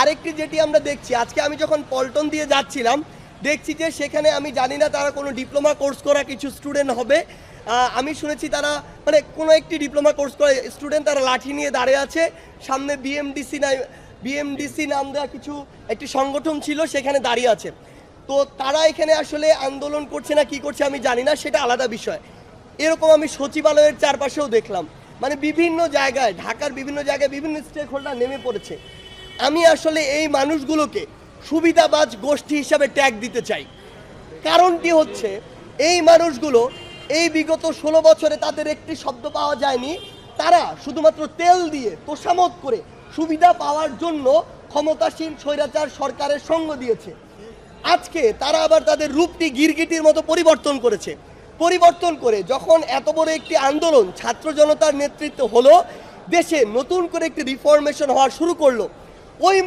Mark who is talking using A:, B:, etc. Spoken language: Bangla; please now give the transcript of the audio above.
A: আরেকটি যেটি আমরা দেখছি, আজকে আমি যখন পল্টন দিয়ে যাচ্ছিলাম দেখছি যে সেখানে আমি জানি না তারা কোনো ডিপ্লোমা কোর্স করা কিছু স্টুডেন্ট হবে। আমি শুনেছি তারা মানে কোনো একটি ডিপ্লোমা কোর্স করা স্টুডেন্ট, তারা লাঠি নিয়ে দাঁড়িয়ে আছে। সামনে বিএমডিসি নাম দেওয়া কিছু একটি সংগঠন ছিল, সেখানে দাঁড়িয়ে আছে। তো তারা এখানে আসলে আন্দোলন করছে না কি করছে আমি জানি না, সেটা আলাদা বিষয়। এরকম আমি সচিবালয়ের চারপাশেও দেখলাম, মানে বিভিন্ন জায়গায়, ঢাকার বিভিন্ন জায়গায় বিভিন্ন স্টেক হোল্ডার নেমে পড়েছে। আমি আসলে এই মানুষগুলোকে সুবিধাবাজ গোষ্ঠী হিসাবে ট্যাগ দিতে চাই। কারণটি হচ্ছে এই মানুষগুলো এই বিগত 16 বছরে তাদের একটি শব্দ পাওয়া যায়নি। তারা শুধুমাত্র তেল দিয়ে তোষামত করে সুবিধা পাওয়ার জন্য ক্ষমতাসীন স্বৈরাচার সরকারের সঙ্গ দিয়েছে। আজকে তারা আবার তাদের রূপটি গিরগিটির মতো পরিবর্তন করে যখন এত বড় একটি আন্দোলন ছাত্র জনতার নেতৃত্ব হলো, দেশে নতুন করে একটি রিফরমেশন হওয়া শুরু করলো, ওই